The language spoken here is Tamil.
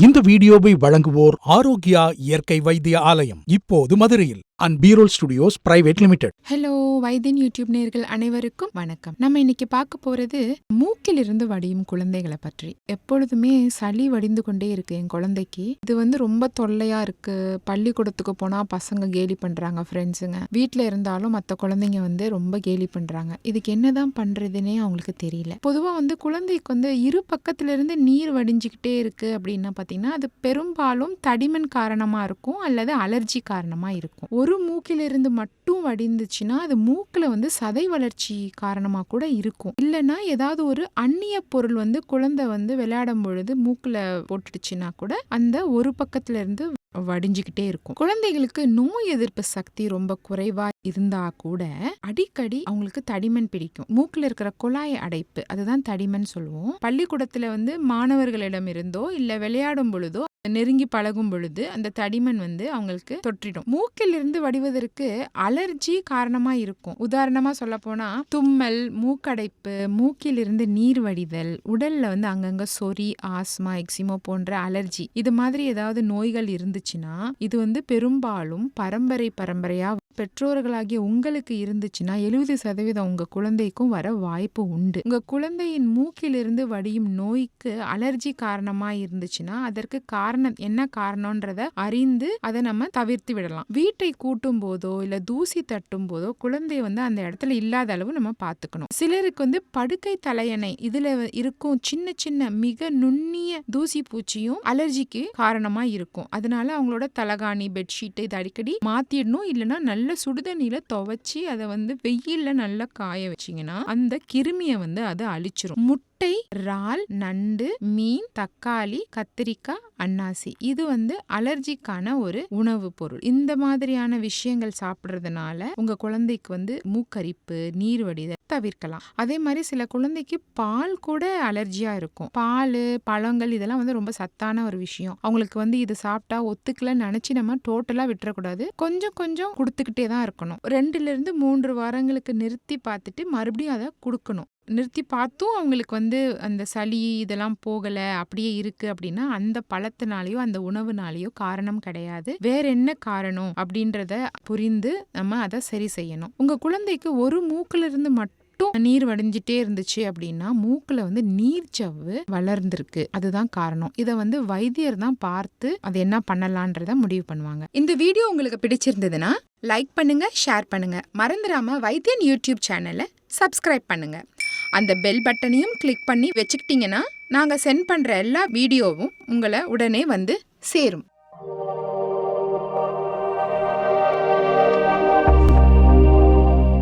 இந்த வீடியோவை வழங்குவோர் ஆரோக்கியா இயற்கை வைத்திய ஆலயம், இப்போது மதுரையில் அண்ட் பீரோல் studios private limited. Hello Vaithiyan YouTube நேயர்கள் அனைவருக்கும் வணக்கம். நம்ம இன்னைக்கு பார்க்க போறது மூக்கில் இருந்து வடியும் குழந்தைகளை பற்றி. எப்பொழுதுமே சளி வடிந்து கொண்டே இருக்கு என் குழந்தைக்கு. இது ரொம்ப தொல்லையா இருக்கு. பள்ளிக்கூடத்துக்கு போனா பசங்க கேலி பண்றாங்க, ஃப்ரெண்ட்ஸுங்க. வீட்டுல இருந்தாலும் மற்ற குழந்தைங்க ரொம்ப கேலி பண்றாங்க. இதுக்கு என்னதான் பண்றதுன்னே அவங்களுக்கு தெரியல. பொதுவா குழந்தைக்கு இரு பக்கத்துல இருந்து நீர் வடிஞ்சுக்கிட்டே இருக்கு அப்படின்னா பாத்தீங்கன்னா அது பெரும்பாலும் தடிமன் காரணமா இருக்கும் அல்லது அலர்ஜி காரணமா இருக்கும். ஒரு மூக்கிலிருந்து மட்டும் வடிந்துச்சுன்னா அது மூக்குல சதை வளர்ச்சி காரணமா கூட இருக்கும். இல்லைன்னா ஏதாவது ஒரு அந்நிய பொருள் குழந்தை விளையாடும் பொழுது மூக்குல போட்டுடுச்சுன்னா கூட அந்த ஒரு பக்கத்துல இருந்து வடிஞ்சுக்கிட்டே இருக்கும். குழந்தைகளுக்கு நோய் எதிர்ப்பு சக்தி ரொம்ப குறைவா இருந்தா கூட அடிக்கடி அவங்களுக்கு தடிமன் பிடிக்கும். மூக்குல இருக்கிற குழாய் அடைப்பு, அதுதான் தடிமன் சொல்லுவோம். பள்ளிக்கூடத்துல மாணவர்களிடம் இருந்தோ இல்ல விளையாடும் பொழுதோ நெருங்கி பழகும் பொழுது அந்த தடிமன் அவங்களுக்கு தொற்றிடும். மூக்கில் இருந்து வடிவதற்கு அலர்ஜி காரணமா இருக்கும். உதாரணமா சொல்ல போனா தும்மல், மூக்கடைப்பு, மூக்கில் இருந்து நீர் வடிதல், உடல்ல அங்கங்க சொறி, ஆஸ்மா, எக்ஸிமோ போன்ற அலர்ஜி, இது மாதிரி ஏதாவது நோய்கள் இருந்துச்சுன்னா இது பெரும்பாலும் பரம்பரையா பெற்றோர்களாகிய உங்களுக்கு இருந்துச்சுன்னா 70% உங்க குழந்தைக்கும் வர வாய்ப்பு உண்டு. உங்க குழந்தையின் மூக்கிலிருந்து வடியும் நோய்க்கு அலர்ஜி காரணமா இருந்துச்சுன்னா அதற்கு என்ன காரணம்ன்றத அறிந்து அதை நம்ம தவிர்த்து விடலாம். வீட்டை கூட்டும் போதோ இல்ல தூசி தட்டும் போதோ குழந்தை அந்த இடத்துல இல்லாத அளவு நம்ம பார்த்துக்கணும். சிலருக்கு படுக்கை தலையணை இதுல இருக்கும் சின்ன சின்ன மிக நுண்ணிய தூசி பூச்சியும் அலர்ஜிக்கு காரணமா இருக்கும். அதனால அவங்களோட தலகாணி, பெட்ஷீட் இது அடிக்கடி மாத்திடணும். இல்லைன்னா நல்ல சுடுதண்ணில துவைச்சி அதை வெயில்ல நல்லா காய வச்சீங்கன்னா அந்த கிருமியை அது அழிச்சிரும். முட்டை, இறால், நண்டு, மீன், தக்காளி, கத்திரிக்காய், அன்னாசி இது அலர்ஜிக்கான ஒரு உணவு பொருள். இந்த மாதிரியான விஷயங்கள் சாப்பிடுறதுனால உங்க குழந்தைக்கு மூக்கரிப்பு, நீர் வடிதல் தவிர்க்கலாம். அதே மாதிரி சில குழந்தைக்கு பால் கூட அலர்ஜியா இருக்கும். பால், பழங்கள் இதெல்லாம் ரொம்ப சத்தான ஒரு விஷயம். அவங்களுக்கு இது சாப்பிட்டா ஒத்துக்கலன்னு நினைச்சு நம்ம டோட்டலா விட்டுறக்கூடாது. கொஞ்சம் கொஞ்சம் கொடுத்துக்கிட்டே தான் இருக்கணும். 2 to 3 வாரங்களுக்கு நிறுத்தி பார்த்துட்டு மறுபடியும் அதை கொடுக்கணும். நிறுத்தி பார்த்தும் அவங்களுக்கு அந்த சளி இதெல்லாம் போகல, அப்படியே இருக்கு அப்படின்னா அந்த பழத்தினாலேயோ அந்த உணவுனாலேயோ காரணம் கிடையாது. வேற என்ன காரணம் அப்படின்றத புரிந்து நம்ம அதை சரி செய்யணும். உங்க குழந்தைக்கு ஒரு மூக்குல இருந்து மட்டும் நீர் வடிஞ்சிட்டே இருந்துச்சு அப்படின்னா மூக்குல நீர்ச்சவ்வு வளர்ந்திருக்கு, அதுதான் காரணம். இதை வைத்தியர் தான் பார்த்து அது என்ன பண்ணலான்றத முடிவு பண்ணுவாங்க. இந்த வீடியோ உங்களுக்கு பிடிச்சிருந்ததுன்னா லைக் பண்ணுங்க, ஷேர் பண்ணுங்க. மறந்துடாம வைத்தியன் யூடியூப் சேனலை சப்ஸ்கிரைப் பண்ணுங்க. அந்த பெல் பட்டனையும் கிளிக் பண்ணி வச்சுக்கிட்டீங்கன்னா நாங்கள் சென்ட் பண்ணுற எல்லா வீடியோவும் உங்களை உடனே சேரும்.